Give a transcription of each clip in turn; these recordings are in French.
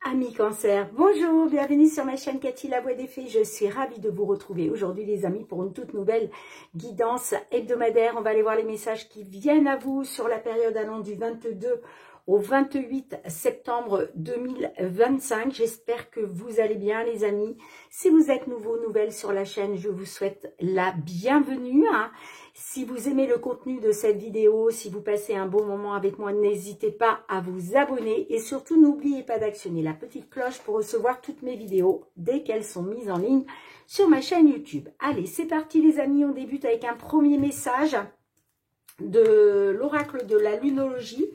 Amis Cancer, bonjour, bienvenue sur ma chaîne Cathy La Voix des Fées. Je suis ravie de vous retrouver aujourd'hui les amis pour une toute nouvelle guidance hebdomadaire. On va aller voir les messages qui viennent à vous sur la période allant du 22 au 28 septembre 2025. J'espère que vous allez bien les amis. Si vous êtes nouveau, nouvelle sur la chaîne, je vous souhaite la bienvenue. Si vous aimez le contenu de cette vidéo, si vous passez un bon moment avec moi, n'hésitez pas à vous abonner. Et surtout, n'oubliez pas d'actionner la petite cloche pour recevoir toutes mes vidéos dès qu'elles sont mises en ligne sur ma chaîne YouTube. Allez, c'est parti les amis, on débute avec un premier message de l'oracle de la lunologie.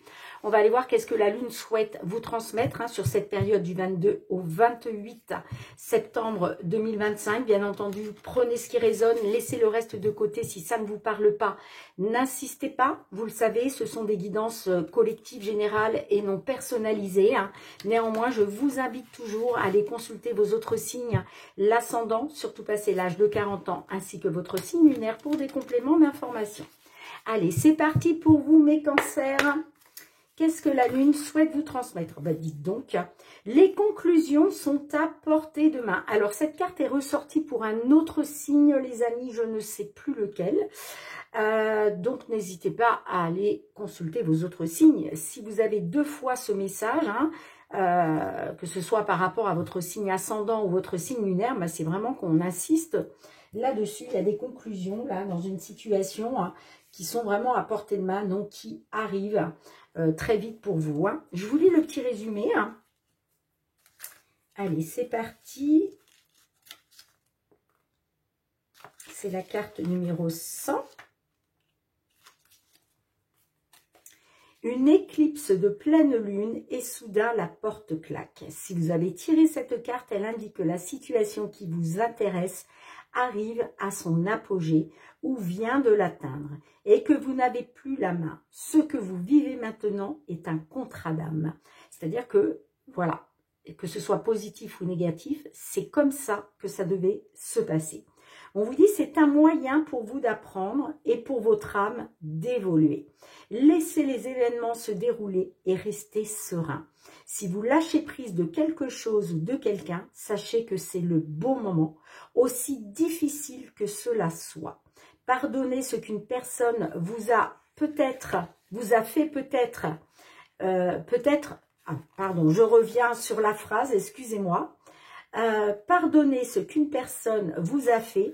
On va aller voir qu'est-ce que la Lune souhaite vous transmettre sur cette période du 22 au 28 septembre 2025. Bien entendu, prenez ce qui résonne, laissez le reste de côté si ça ne vous parle pas. N'insistez pas, vous le savez, ce sont des guidances collectives, générales et non personnalisées. Néanmoins, je vous invite toujours à aller consulter vos autres signes, l'ascendant, surtout passé l'âge de 40 ans, ainsi que votre signe lunaire pour des compléments d'information. Allez, c'est parti pour vous mes cancers. Qu'est-ce que la Lune souhaite vous transmettre? Dites donc, les conclusions sont à portée de main. Alors, cette carte est ressortie pour un autre signe, les amis, je ne sais plus lequel. Donc, n'hésitez pas à aller consulter vos autres signes. Si vous avez deux fois ce message, que ce soit par rapport à votre signe ascendant ou votre signe lunaire, c'est vraiment qu'on insiste là-dessus. Il y a des conclusions, là, dans une situation qui sont vraiment à portée de main, donc qui arrivent très vite pour vous. Je vous lis le petit résumé. Allez, c'est parti. C'est la carte numéro 100. Une éclipse de pleine lune et soudain la porte claque. Si vous avez tiré cette carte, elle indique que la situation qui vous intéresse arrive à son apogée ou vient de l'atteindre et que vous n'avez plus la main. Ce que vous vivez maintenant est un contrat d'âme. C'est-à-dire que, voilà, et que ce soit positif ou négatif, c'est comme ça que ça devait se passer. On vous dit c'est un moyen pour vous d'apprendre et pour votre âme d'évoluer. Laissez les événements se dérouler et restez serein. Si vous lâchez prise de quelque chose ou de quelqu'un, sachez que c'est le bon moment, aussi difficile que cela soit. Pardonnez ce qu'une personne vous a fait peut-être, pardon, je reviens sur la phrase, excusez-moi. Pardonnez ce qu'une personne vous a fait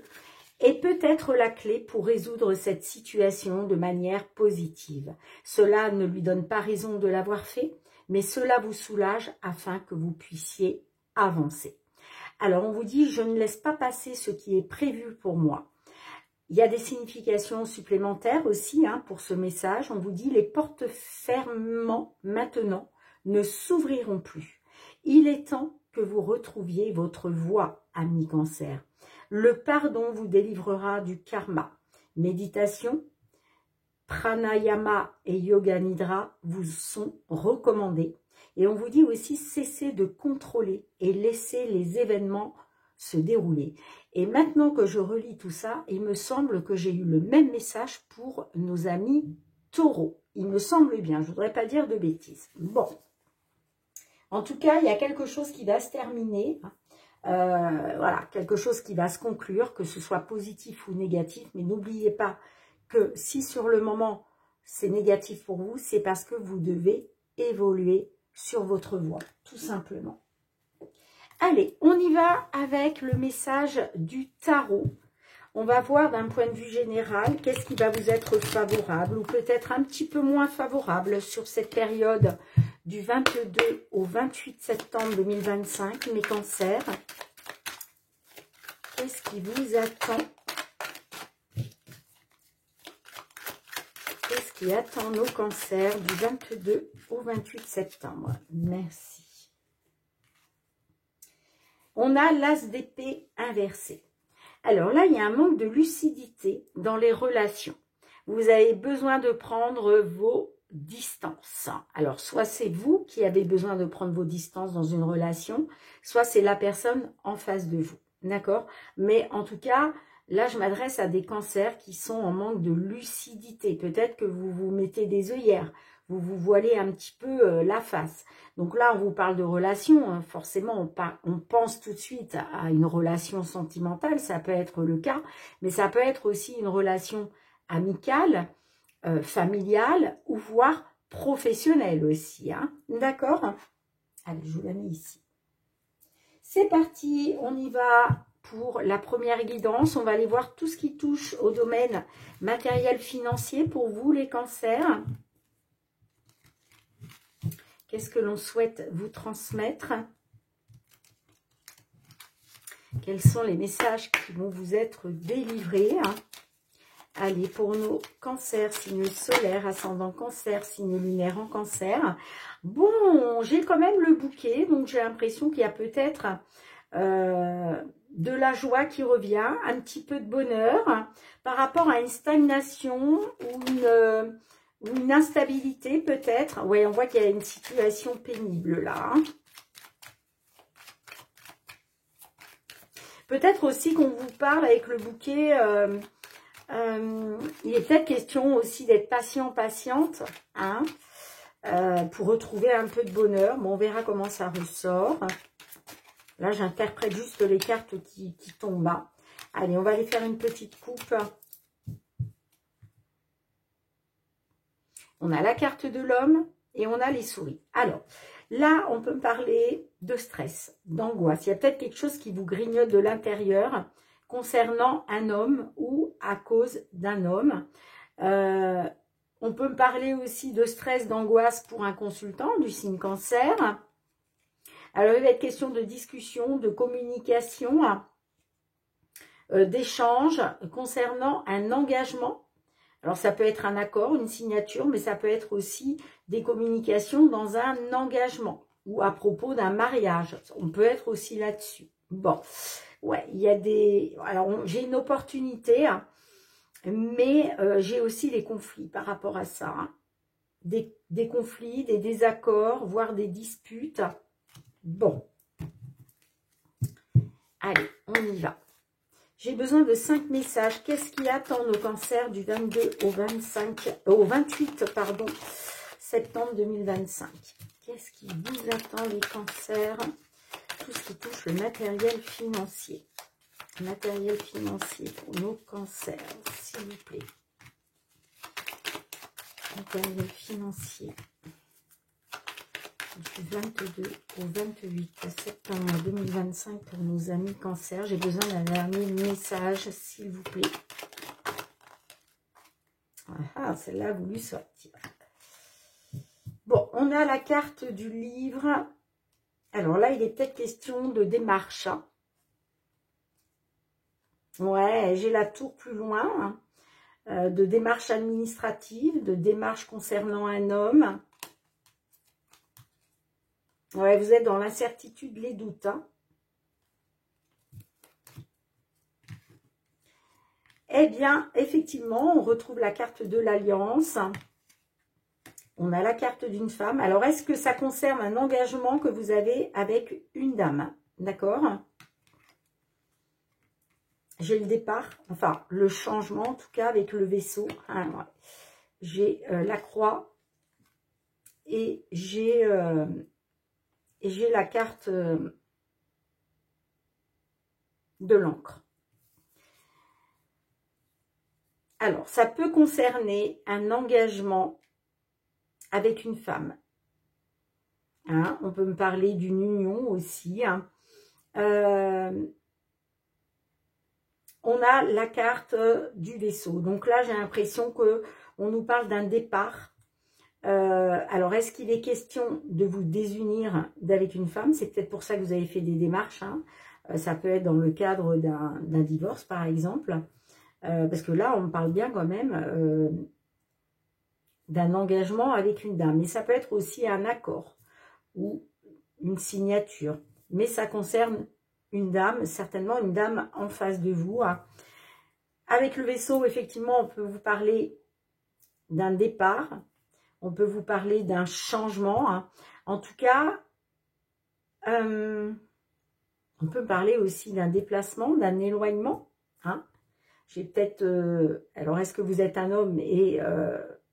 est peut-être la clé pour résoudre cette situation de manière positive. Cela ne lui donne pas raison de l'avoir fait, mais cela vous soulage afin que vous puissiez avancer. Alors on vous dit, je ne laisse pas passer ce qui est prévu pour moi. Il y a des significations supplémentaires aussi pour ce message. On vous dit, les portes fermement maintenant ne s'ouvriront plus. Il est temps que vous retrouviez votre voie, amis Cancer. Le pardon vous délivrera du karma. Méditation, pranayama et yoga nidra vous sont recommandés. Et on vous dit aussi, cessez de contrôler et laissez les événements se dérouler. Et maintenant que je relis tout ça, il me semble que j'ai eu le même message pour nos amis taureaux. Il me semble bien, je ne voudrais pas dire de bêtises. Bon. En tout cas, il y a quelque chose qui va se terminer. Voilà, quelque chose qui va se conclure, que ce soit positif ou négatif. Mais n'oubliez pas que si sur le moment, c'est négatif pour vous, c'est parce que vous devez évoluer sur votre voie, tout simplement. Allez, on y va avec le message du tarot. On va voir d'un point de vue général qu'est-ce qui va vous être favorable ou peut-être un petit peu moins favorable sur cette période du 22 au 28 septembre 2025, mes cancers. Qu'est-ce qui vous attend? Qu'est-ce qui attend nos cancers du 22 au 28 septembre? Merci. On a l'as d'épée inversé. Alors là, il y a un manque de lucidité dans les relations. Vous avez besoin de prendre vos distances. Alors, soit c'est vous qui avez besoin de prendre vos distances dans une relation, soit c'est la personne en face de vous. D'accord? Mais en tout cas, là, je m'adresse à des cancers qui sont en manque de lucidité. Peut-être que vous vous mettez des œillères. vous vous voilez un petit peu la face. Donc là, on vous parle de relation, hein. Forcément, on pense tout de suite à une relation sentimentale, ça peut être le cas, mais ça peut être aussi une relation amicale, familiale, ou voire professionnelle aussi, hein. D'accord? Allez, je vous la mets ici. C'est parti, on y va pour la première guidance. On va aller voir tout ce qui touche au domaine matériel financier pour vous, les cancers. Qu'est-ce que l'on souhaite vous transmettre? Quels sont les messages qui vont vous être délivrés? Allez, pour nos cancers, signe solaire, ascendant cancer, signe lunaire en cancer. Bon, j'ai quand même le bouquet, donc j'ai l'impression qu'il y a peut-être de la joie qui revient, un petit peu de bonheur par rapport à une stagnation ou une instabilité peut-être. Oui, on voit qu'il y a une situation pénible là. Peut-être aussi qu'on vous parle avec le bouquet, il est peut-être question aussi d'être patient, patiente, hein, pour retrouver un peu de bonheur. Bon, on verra comment ça ressort. Là, j'interprète juste les cartes qui tombent. Hein. Allez, on va aller faire une petite coupe. On a la carte de l'homme et on a les souris. Alors, là, on peut parler de stress, d'angoisse. Il y a peut-être quelque chose qui vous grignote de l'intérieur concernant un homme ou à cause d'un homme. On peut me parler aussi de stress, d'angoisse pour un consultant du signe cancer. Alors, il va être question de discussion, de communication, d'échange concernant un engagement. Alors, ça peut être un accord, une signature, mais ça peut être aussi des communications dans un engagement ou à propos d'un mariage. On peut être aussi là-dessus. Bon, ouais, il y a des... Alors, j'ai une opportunité, hein, mais j'ai aussi des conflits par rapport à ça. Hein. Des conflits, des désaccords, voire des disputes. Bon. Allez, on y va. J'ai besoin de 5 messages. Qu'est-ce qui attend nos cancers du 22 au 28 septembre 2025? Qu'est-ce qui vous attend les cancers? Tout ce qui touche le matériel financier. Matériel financier pour nos cancers, s'il vous plaît. Matériel financier. Du 22 au 28 septembre 2025 pour nos amis cancer. J'ai besoin d'un dernier message, s'il vous plaît. Ah, celle-là a voulu sortir. Bon, on a la carte du livre. Alors là, il est peut-être question de démarche. Ouais, j'ai la tour plus loin. De démarche administrative, de démarche concernant un homme. Ouais, vous êtes dans l'incertitude, les doutes. Hein. Eh bien, effectivement, on retrouve la carte de l'alliance. On a la carte d'une femme. Alors, est-ce que ça concerne un engagement que vous avez avec une dame? D'accord? J'ai le départ, enfin, le changement, en tout cas, avec le vaisseau. Hein, ouais. J'ai la croix et j'ai la carte de l'encre. Alors, ça peut concerner un engagement avec une femme. Hein, on peut me parler d'une union aussi. Hein. On a la carte du vaisseau. Donc là, j'ai l'impression qu'on nous parle d'un départ. Alors, est-ce qu'il est question de vous désunir d'avec une femme? C'est peut-être pour ça que vous avez fait des démarches. Hein. Ça peut être dans le cadre d'un divorce, par exemple. Parce que là, on me parle bien quand même d'un engagement avec une dame. Mais ça peut être aussi un accord ou une signature. Mais ça concerne une dame, certainement une dame en face de vous. Hein. Avec le vaisseau, effectivement, on peut vous parler d'un départ. On peut vous parler d'un changement. Hein. En tout cas, on peut parler aussi d'un déplacement, d'un éloignement. Hein. J'ai peut-être... alors, est-ce que vous êtes un homme et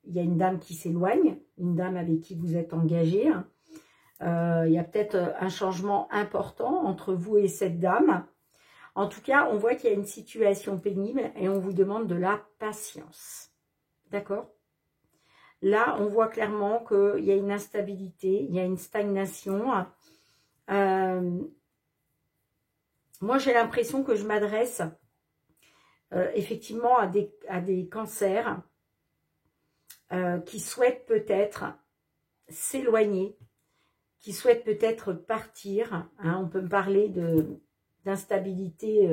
il y a une dame qui s'éloigne, une dame avec qui vous êtes engagé. Il y a peut-être un changement important entre vous et cette dame. En tout cas, on voit qu'il y a une situation pénible et on vous demande de la patience. D'accord? Là, on voit clairement qu'il y a une instabilité, il y a une stagnation. Moi, j'ai l'impression que je m'adresse effectivement à des cancers qui souhaitent peut-être s'éloigner, qui souhaitent peut-être partir. Hein, on peut me parler d'instabilité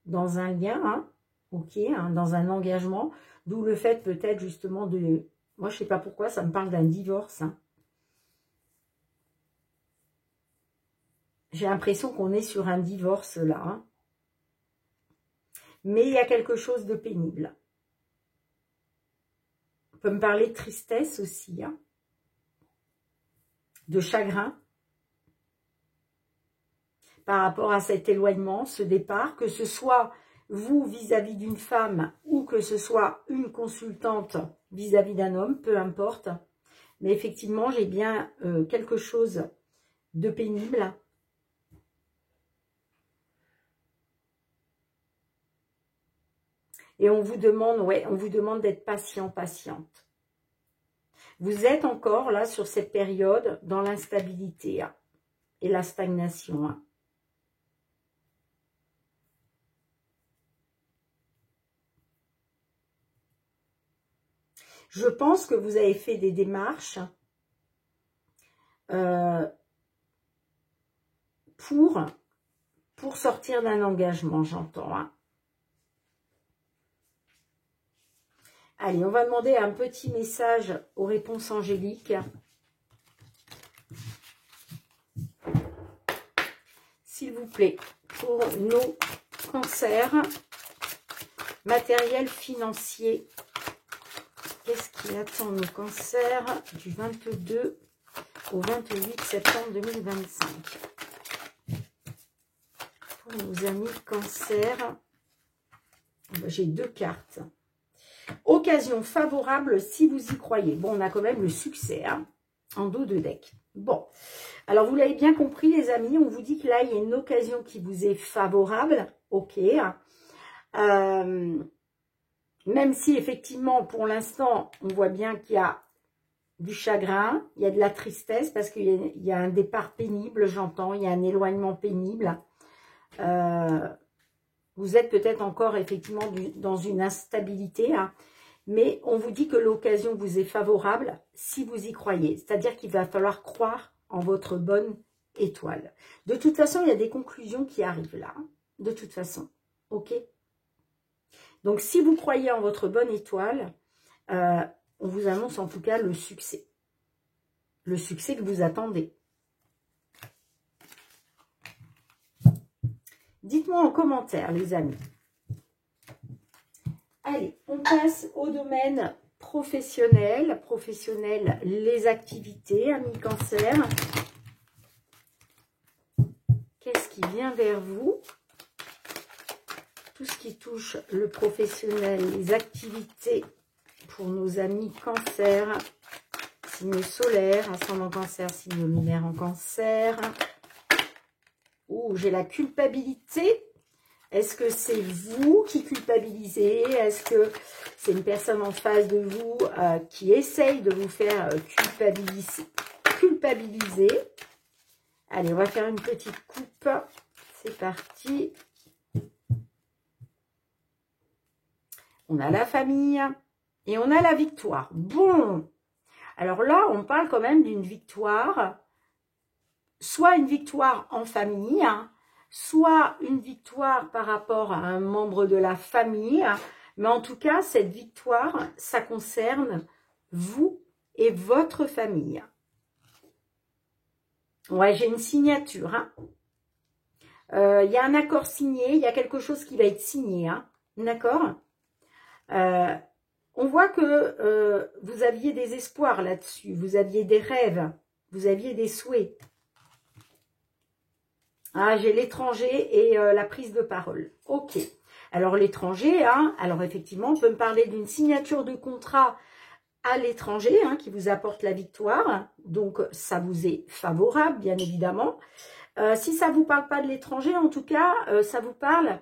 dans un lien, hein, ok, hein, dans un engagement, d'où le fait peut-être justement de... Moi, je ne sais pas pourquoi, ça me parle d'un divorce. Hein. J'ai l'impression qu'on est sur un divorce là. Hein. Mais il y a quelque chose de pénible. On peut me parler de tristesse aussi, hein, de chagrin par rapport à cet éloignement, ce départ, que ce soit vous vis-à-vis d'une femme ou que ce soit une consultante vis-à-vis d'un homme, peu importe. Mais effectivement, j'ai bien quelque chose de pénible. Et on vous demande, ouais, on vous demande d'être patient, patiente. Vous êtes encore là sur cette période dans l'instabilité hein, et la stagnation. Hein. Je pense que vous avez fait des démarches pour sortir d'un engagement, j'entends. Hein. Allez, on va demander un petit message aux réponses angéliques. S'il vous plaît, pour nos cancers, matériel financier. Qu'est-ce qui attend nos cancers du 22 au 28 septembre 2025? Pour nos amis cancers, j'ai deux cartes. Occasion favorable si vous y croyez. Bon, on a quand même le succès hein, en dos de deck. Bon, alors vous l'avez bien compris les amis, on vous dit que là, il y a une occasion qui vous est favorable. Ok. Même si effectivement, pour l'instant, on voit bien qu'il y a du chagrin, il y a de la tristesse parce qu'il y a un départ pénible, j'entends, il y a un éloignement pénible. Vous êtes peut-être encore effectivement dans une instabilité, hein, mais on vous dit que l'occasion vous est favorable si vous y croyez. C'est-à-dire qu'il va falloir croire en votre bonne étoile. De toute façon, il y a des conclusions qui arrivent là, hein, de toute façon. Ok ? Donc, si vous croyez en votre bonne étoile, on vous annonce en tout cas le succès. Le succès que vous attendez. Dites-moi en commentaire, les amis. Allez, on passe au domaine professionnel. Professionnel, les activités, amis cancer. Qu'est-ce qui vient vers vous? Tout ce qui touche le professionnel, les activités pour nos amis cancer, signe solaire, ascendant cancer, signe lunaire en cancer. Ouh, j'ai la culpabilité. Est-ce que c'est vous qui culpabilisez? Est-ce que c'est une personne en face de vous qui essaye de vous faire culpabiliser? Allez, on va faire une petite coupe. C'est parti. On a la famille et on a la victoire. Bon, alors là, on parle quand même d'une victoire, soit une victoire en famille, hein, soit une victoire par rapport à un membre de la famille. Mais en tout cas, cette victoire, ça concerne vous et votre famille. Ouais, j'ai une signature. Hein. Y a un accord signé, il y a quelque chose qui va être signé. Hein, d'accord ? On voit que vous aviez des espoirs là-dessus, vous aviez des rêves, vous aviez des souhaits. Ah, j'ai l'étranger et la prise de parole. Ok. Alors l'étranger, hein, alors effectivement, on peut me parler d'une signature de contrat à l'étranger, hein, qui vous apporte la victoire. Donc, ça vous est favorable, bien évidemment. Si ça ne vous parle pas de l'étranger, en tout cas, ça vous parle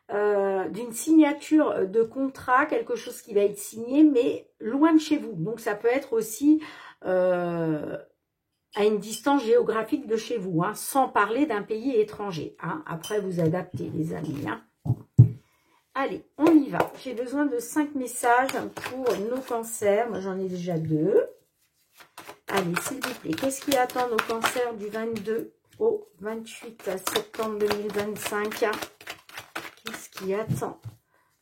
d'une signature de contrat, quelque chose qui va être signé, mais loin de chez vous. Donc, ça peut être aussi à une distance géographique de chez vous, hein, sans parler d'un pays étranger. Hein. Après, vous adaptez, les amis. Hein. Allez, on y va. J'ai besoin de 5 messages pour nos cancers. Moi, j'en ai déjà 2. Allez, s'il vous plaît, qu'est-ce qui attend nos cancers du 22 au 28 septembre 2025? Qu'est-ce qui attend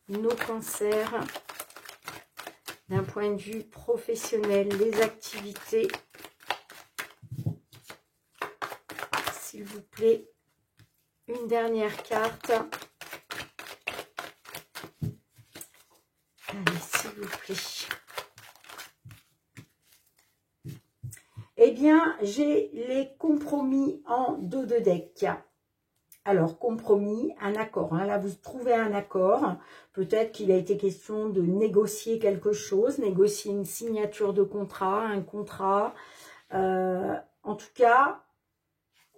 nos cancers d'un point de vue professionnel, les activités? S'il vous plaît, une dernière carte. Allez, s'il vous plaît. Eh bien, j'ai les compromis en dos de deck. Alors, compromis, un accord. Hein. Là, vous trouvez un accord. Peut-être qu'il a été question de négocier quelque chose, négocier une signature de contrat, un contrat. En tout cas,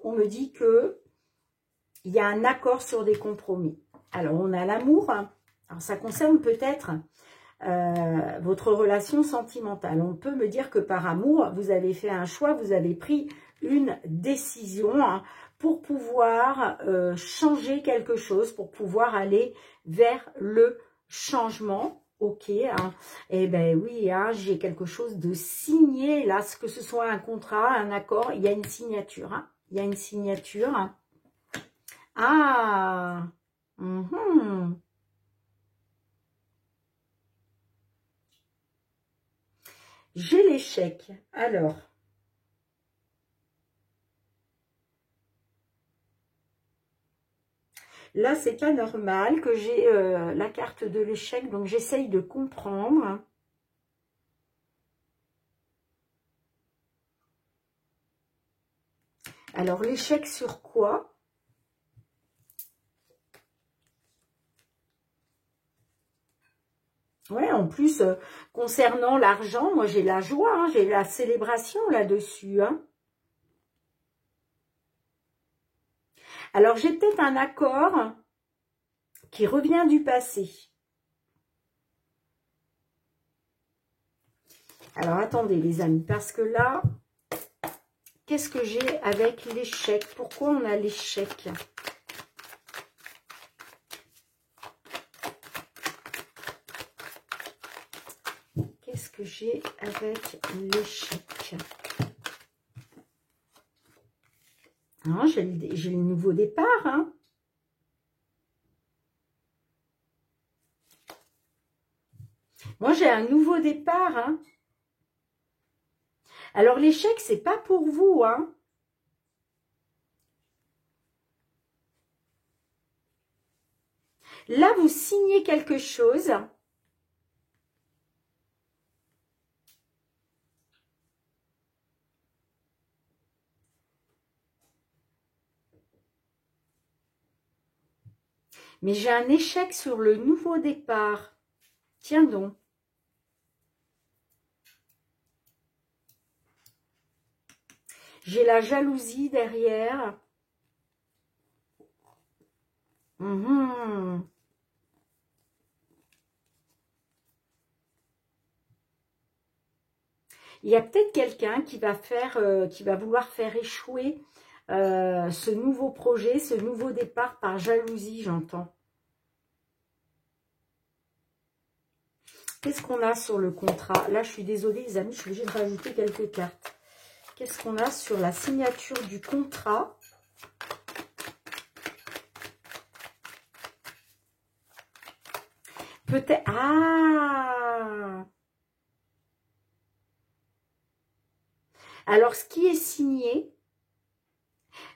on me dit que il y a un accord sur des compromis. Alors, on a l'amour. Alors, ça concerne peut-être votre relation sentimentale. On peut me dire que par amour, vous avez fait un choix, vous avez pris une décision hein, pour pouvoir changer quelque chose, pour pouvoir aller vers le changement. Ok, hein. Eh ben oui, hein, j'ai quelque chose de signé, là, que ce soit un contrat, un accord, il y a une signature. Hein. Il y a une signature. Hein. Ah, J'ai l'échec. Alors, là, c'est pas normal que j'ai la carte de l'échec, donc j'essaye de comprendre. Alors, l'échec sur quoi? Ouais, en plus, concernant l'argent, moi j'ai la joie, hein, j'ai la célébration là-dessus. Hein. Alors, j'ai peut-être un accord qui revient du passé. Alors, attendez les amis, parce que là, qu'est-ce que j'ai avec l'échec? Pourquoi on a l'échec? Qu'est-ce que j'ai avec l'échec? J'ai le nouveau départ. Hein. Moi, j'ai un nouveau départ. Hein. Alors, l'échec, c'est pas pour vous. Hein. Là, vous signez quelque chose. Mais j'ai un échec sur le nouveau départ. Tiens donc. J'ai la jalousie derrière. Il y a peut-être quelqu'un qui va vouloir faire échouer ce nouveau projet, ce nouveau départ par jalousie, j'entends. Qu'est-ce qu'on a sur le contrat? Là, je suis désolée, les amis, je suis obligée de rajouter quelques cartes. Qu'est-ce qu'on a sur la signature du contrat? Peut-être... Ah! Alors, ce qui est signé,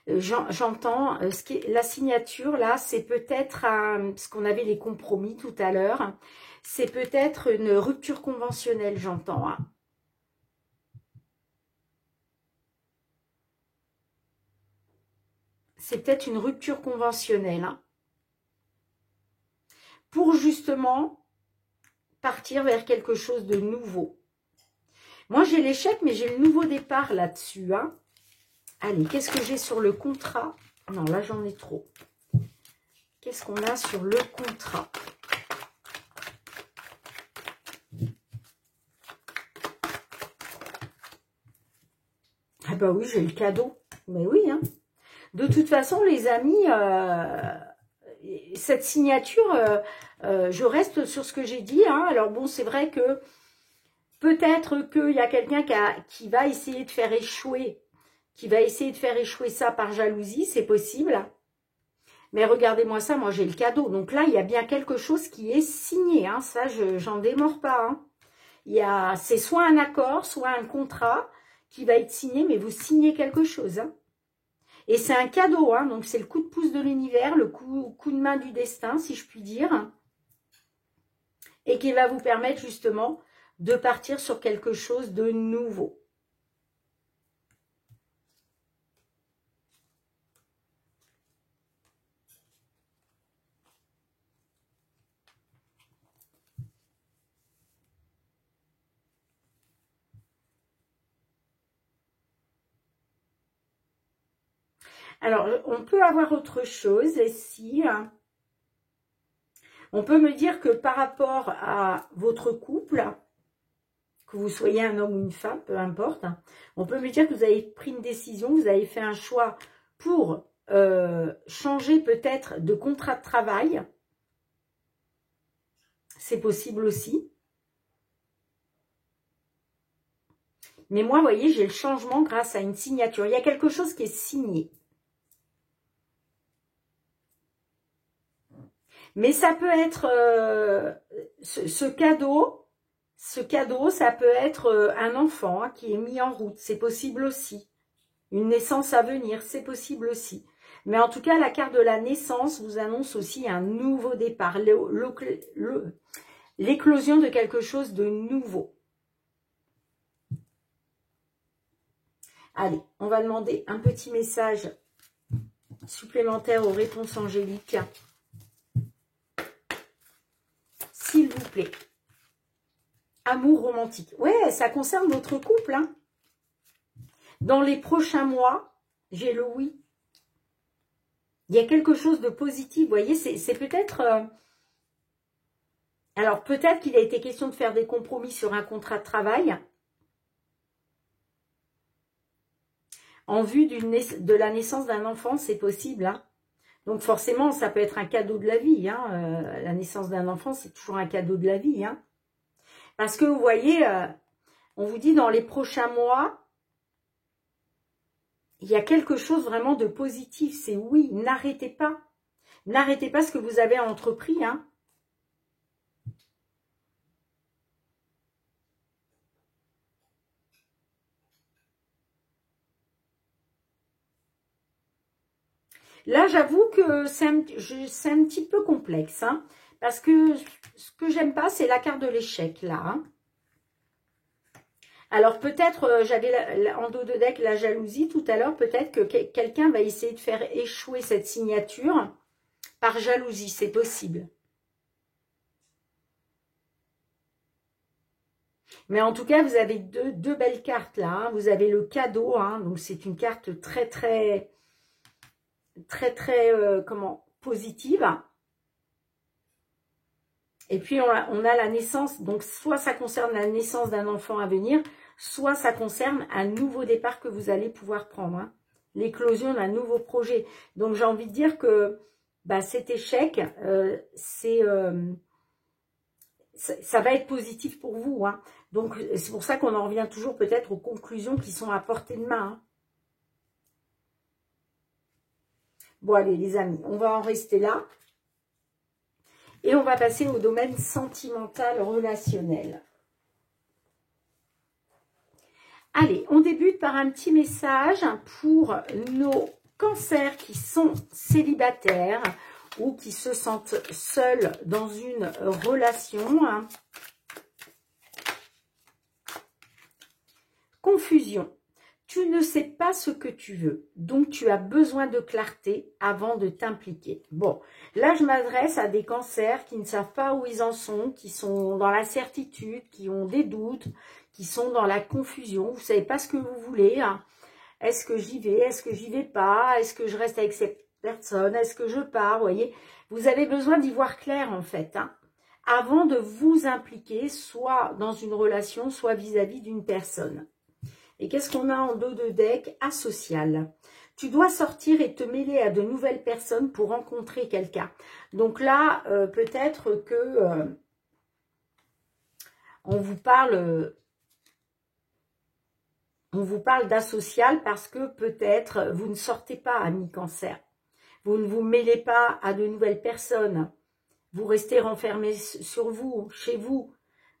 j'entends, la signature, là, c'est peut-être, parce qu'on avait les compromis tout à l'heure, c'est peut-être une rupture conventionnelle, j'entends. Hein. C'est peut-être une rupture conventionnelle. Hein. Pour justement partir vers quelque chose de nouveau. Moi, j'ai l'échec, mais j'ai le nouveau départ là-dessus. Hein. Allez, qu'est-ce que j'ai sur le contrat? Non, là, j'en ai trop. Qu'est-ce qu'on a sur le contrat? Ah bah oui, j'ai le cadeau. Mais oui, hein. De toute façon, les amis, cette signature, je reste sur ce que j'ai dit. Hein. Alors bon, c'est vrai que peut-être qu'il y a quelqu'un qui va essayer de faire échouer, ça par jalousie, c'est possible. Mais regardez-moi ça, moi j'ai le cadeau. Donc là, il y a bien quelque chose qui est signé. Hein. Ça, j'en démords pas. Hein. C'est soit un accord, soit un contrat qui va être signé, mais vous signez quelque chose. Hein. Et c'est un cadeau, hein, donc c'est le coup de pouce de l'univers, le coup de main du destin, si je puis dire. Et qui va vous permettre justement de partir sur quelque chose de nouveau. Alors, on peut avoir autre chose ici. On peut me dire que par rapport à votre couple, que vous soyez un homme ou une femme, peu importe, on peut me dire que vous avez pris une décision, vous avez fait un choix pour changer peut-être de contrat de travail. C'est possible aussi. Mais moi, vous voyez, j'ai le changement grâce à une signature. Il y a quelque chose qui est signé. Mais ça peut être ce cadeau, ça peut être un enfant hein, qui est mis en route. C'est possible aussi. Une naissance à venir, c'est possible aussi. Mais en tout cas, la carte de la naissance vous annonce aussi un nouveau départ. L'éclosion de quelque chose de nouveau. Allez, on va demander un petit message supplémentaire aux réponses angéliques. S'il vous plaît. Amour romantique. Ouais, ça concerne votre couple. Hein. Dans les prochains mois, j'ai le oui. Il y a quelque chose de positif. Vous voyez, c'est peut-être... alors, peut-être qu'il a été question de faire des compromis sur un contrat de travail. En vue de la naissance d'un enfant, c'est possible. Hein. Donc forcément, ça peut être un cadeau de la vie. Hein. La naissance d'un enfant, c'est toujours un cadeau de la vie. Hein. Parce que vous voyez, on vous dit dans les prochains mois, il y a quelque chose vraiment de positif. C'est oui, n'arrêtez pas. N'arrêtez pas ce que vous avez entrepris. Hein. Là, j'avoue que c'est un petit peu complexe. Hein, parce que ce que j'aime pas, c'est la carte de l'échec, là. Hein. Alors, peut-être, j'avais en dos de deck la jalousie tout à l'heure. Peut-être que quelqu'un va essayer de faire échouer cette signature par jalousie. C'est possible. Mais en tout cas, vous avez deux belles cartes, là. Hein. Vous avez le cadeau. Hein, donc, c'est une carte très, comment, positive. Et puis, on a la naissance. Donc, soit ça concerne la naissance d'un enfant à venir, soit ça concerne un nouveau départ que vous allez pouvoir prendre. Hein. L'éclosion d'un nouveau projet. Donc, j'ai envie de dire que bah, cet échec, ça va être positif pour vous. Hein. Donc, c'est pour ça qu'on en revient toujours peut-être aux conclusions qui sont à portée de main. Hein. Bon, allez, les amis, on va en rester là. Et on va passer au domaine sentimental, relationnel. Allez, on débute par un petit message pour nos cancers qui sont célibataires ou qui se sentent seuls dans une relation. Confusion. Tu ne sais pas ce que tu veux, donc tu as besoin de clarté avant de t'impliquer. Bon, là je m'adresse à des cancers qui ne savent pas où ils en sont, qui sont dans l'incertitude, qui ont des doutes, qui sont dans la confusion. Vous ne savez pas ce que vous voulez. Hein. Est-ce que j'y vais? Est-ce que j'y vais pas? Est-ce que je reste avec cette personne? Est-ce que je pars? Vous voyez, vous avez besoin d'y voir clair en fait, hein, avant de vous impliquer, soit dans une relation, soit vis-à-vis d'une personne. Et qu'est-ce qu'on a en dos de deck? Asocial. Tu dois sortir et te mêler à de nouvelles personnes pour rencontrer quelqu'un. Donc là, peut-être que on vous parle d'asocial parce que peut-être vous ne sortez pas, amis cancer. Vous ne vous mêlez pas à de nouvelles personnes. Vous restez renfermé sur vous, chez vous.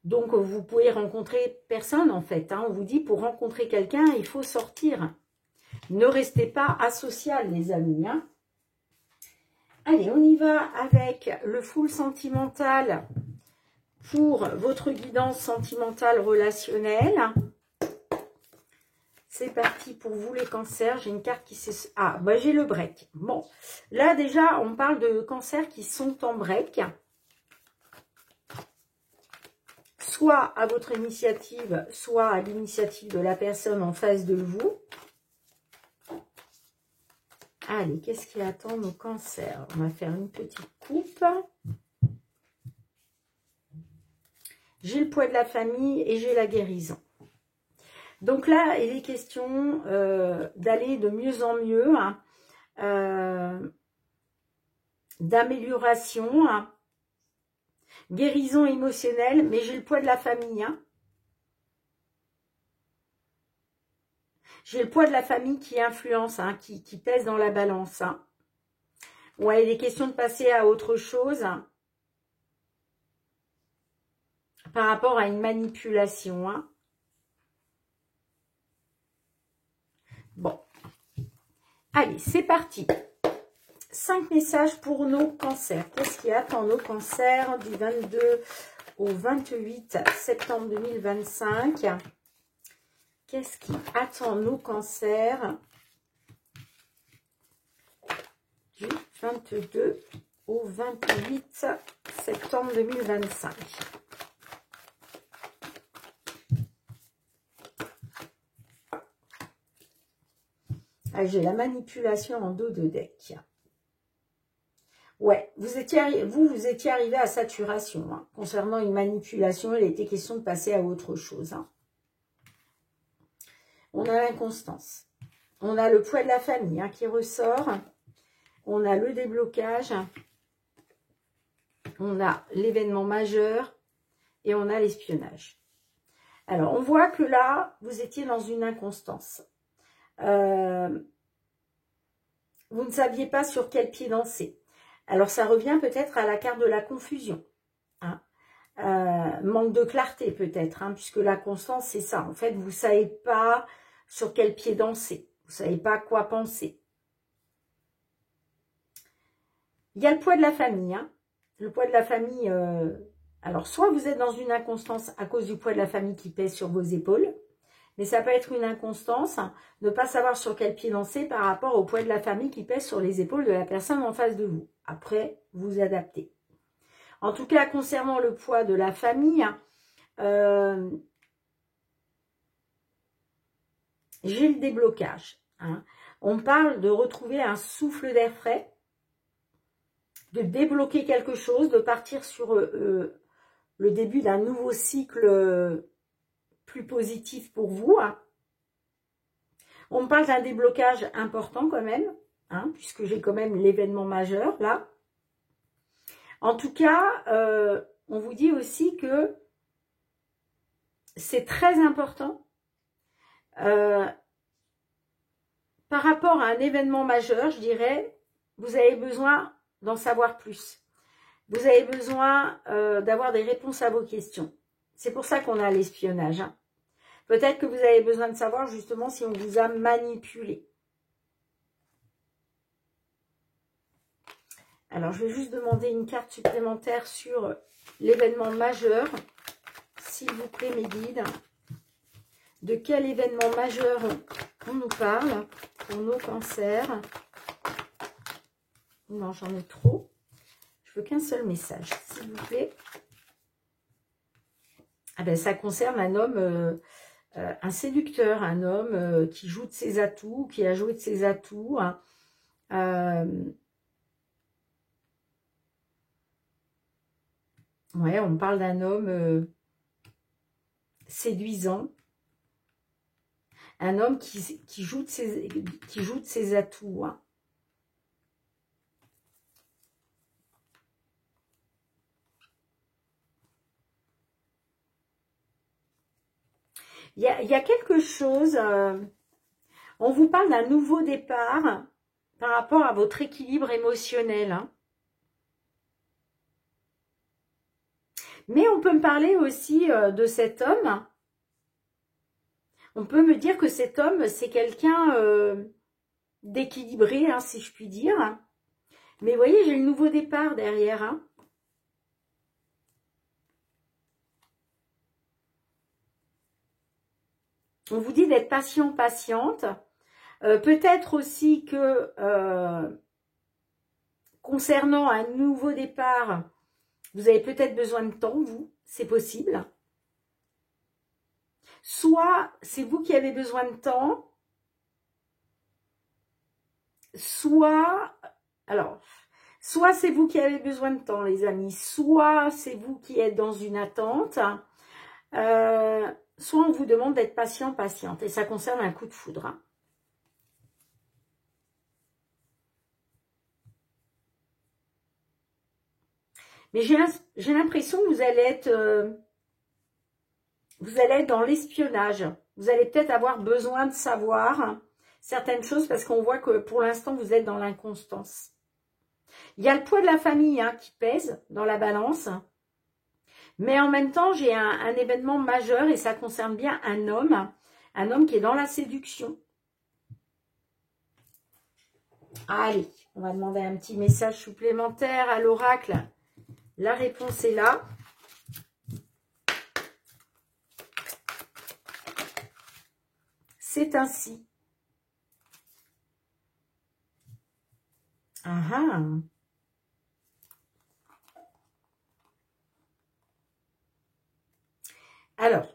Donc, vous pouvez rencontrer personne, en fait. Hein. On vous dit, pour rencontrer quelqu'un, il faut sortir. Ne restez pas asocial, les amis. Hein. Allez, on y va avec le full sentimental pour votre guidance sentimentale relationnelle. C'est parti pour vous, les cancers. J'ai une carte qui s'est... Ah, bah, j'ai le break. Bon, là, déjà, on parle de cancers qui sont en break. Soit à votre initiative, soit à l'initiative de la personne en face de vous. Allez, qu'est-ce qui attend nos cancers? On va faire une petite coupe. J'ai le poids de la famille et j'ai la guérison. Donc là, il est question d'aller de mieux en mieux, hein, d'amélioration, hein. Guérison émotionnelle, mais j'ai le poids de la famille. Hein. J'ai le poids de la famille qui influence, hein, qui pèse dans la balance. Hein. Ouais, il est question de passer à autre chose, hein, par rapport à une manipulation. Hein. Bon. Allez, c'est parti. 5 messages pour nos cancers. Qu'est-ce qui attend nos cancers du 22 au 28 septembre 2025? Qu'est-ce qui attend nos cancers du 22 au 28 septembre 2025? Ah, j'ai la manipulation en dos de deck. Ouais, vous étiez arrivé à saturation. Hein. Concernant une manipulation, il était question de passer à autre chose. Hein. On a l'inconstance. On a le poids de la famille, hein, qui ressort. On a le déblocage. On a l'événement majeur. Et on a l'espionnage. Alors, on voit que là, vous étiez dans une inconstance. Vous ne saviez pas sur quel pied danser. Alors, ça revient peut-être à la carte de la confusion. Hein. Manque de clarté peut-être, hein, puisque la constance, c'est ça. En fait, vous ne savez pas sur quel pied danser. Vous ne savez pas quoi penser. Il y a le poids de la famille. Hein. Le poids de la famille, alors soit vous êtes dans une inconstance à cause du poids de la famille qui pèse sur vos épaules, mais ça peut être une inconstance, ne pas savoir sur quel pied danser par rapport au poids de la famille qui pèse sur les épaules de la personne en face de vous. Après, vous adaptez. En tout cas, concernant le poids de la famille, j'ai le déblocage. Hein. On parle de retrouver un souffle d'air frais, de débloquer quelque chose, de partir sur le début d'un nouveau cycle plus positif pour vous. Hein. On me parle d'un déblocage important quand même, hein, puisque j'ai quand même l'événement majeur là. En tout cas, on vous dit aussi que c'est très important par rapport à un événement majeur, je dirais, vous avez besoin d'en savoir plus. Vous avez besoin d'avoir des réponses à vos questions. C'est pour ça qu'on a l'espionnage. Hein. Peut-être que vous avez besoin de savoir justement si on vous a manipulé. Alors, je vais juste demander une carte supplémentaire sur l'événement majeur. S'il vous plaît, mes guides. De quel événement majeur on nous parle pour nos cancers? Non, j'en ai trop. Je veux qu'un seul message, s'il vous plaît. Ah ben, ça concerne un homme, un séducteur, un homme qui joue de ses atouts, qui a joué de ses atouts. Hein. Ouais, on parle d'un homme séduisant. Un homme qui joue de ses atouts. Hein. Il y a quelque chose, on vous parle d'un nouveau départ par rapport à votre équilibre émotionnel. Hein. Mais on peut me parler aussi de cet homme. On peut me dire que cet homme, c'est quelqu'un d'équilibré, hein, si je puis dire. Mais vous voyez, j'ai le nouveau départ derrière. Hein. On vous dit d'être patient, patiente. Peut-être aussi que concernant un nouveau départ, vous avez peut-être besoin de temps, vous, c'est possible. Soit c'est vous qui avez besoin de temps, soit c'est vous qui avez besoin de temps, les amis, soit c'est vous qui êtes dans une attente, soit on vous demande d'être patient, patiente, et ça concerne un coup de foudre. Hein. Mais j'ai l'impression que vous allez être dans l'espionnage. Vous allez peut-être avoir besoin de savoir certaines choses parce qu'on voit que pour l'instant, vous êtes dans l'inconstance. Il y a le poids de la famille hein, qui pèse dans la balance. Mais en même temps, j'ai un événement majeur et ça concerne bien un homme qui est dans la séduction. Allez, on va demander un petit message supplémentaire à l'oracle. La réponse est là. C'est ainsi. Ah ah. Alors,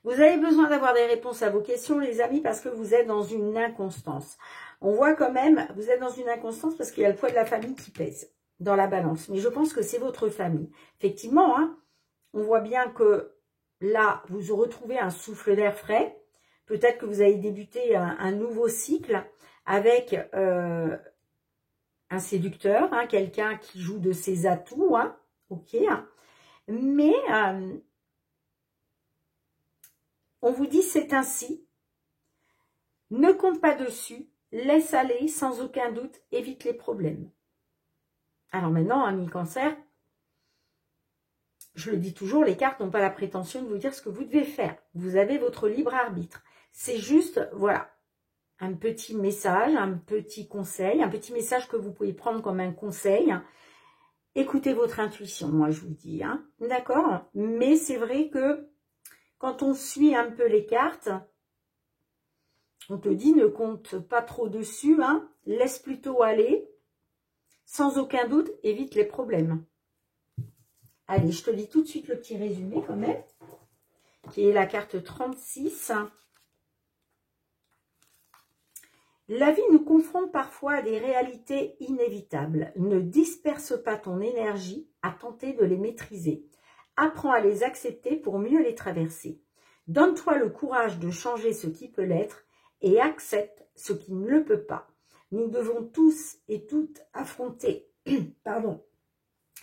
vous avez besoin d'avoir des réponses à vos questions, les amis, parce que vous êtes dans une inconstance. On voit quand même, vous êtes dans une inconstance parce qu'il y a le poids de la famille qui pèse dans la balance. Mais je pense que c'est votre famille. Effectivement, hein, on voit bien que là, vous retrouvez un souffle d'air frais. Peut-être que vous avez débuté un nouveau cycle avec un séducteur, hein, quelqu'un qui joue de ses atouts. Hein, ok. Mais on vous dit c'est ainsi. Ne compte pas dessus. Laisse aller, sans aucun doute, évite les problèmes. Alors maintenant, ami cancer, je le dis toujours, les cartes n'ont pas la prétention de vous dire ce que vous devez faire. Vous avez votre libre arbitre. C'est juste, voilà, un petit message, un petit conseil, un petit message que vous pouvez prendre comme un conseil. Écoutez votre intuition, moi je vous dis, hein, d'accord? Mais c'est vrai que quand on suit un peu les cartes, on te dit ne compte pas trop dessus, hein, laisse plutôt aller. Sans aucun doute, évite les problèmes. Allez, je te lis tout de suite le petit résumé quand même, qui est la carte 36. La vie nous confronte parfois à des réalités inévitables. Ne disperse pas ton énergie à tenter de les maîtriser. Apprends à les accepter pour mieux les traverser. Donne-toi le courage de changer ce qui peut l'être et accepte ce qui ne le peut pas. Nous devons tous et toutes affronter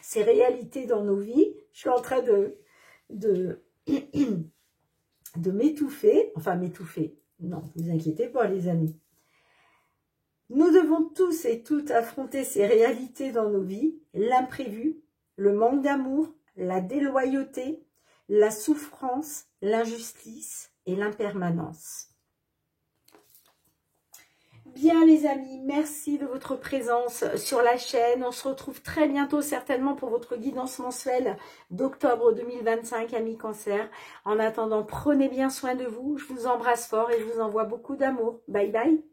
ces réalités dans nos vies. Je suis en train de m'étouffer. Enfin, m'étouffer. Non, ne vous inquiétez pas, les amis. Nous devons tous et toutes affronter ces réalités dans nos vies. L'imprévu, le manque d'amour, la déloyauté, la souffrance, l'injustice et l'impermanence. Bien les amis, merci de votre présence sur la chaîne. On se retrouve très bientôt certainement pour votre guidance mensuelle d'octobre 2025, amis Cancer. En attendant, prenez bien soin de vous. Je vous embrasse fort et je vous envoie beaucoup d'amour. Bye bye.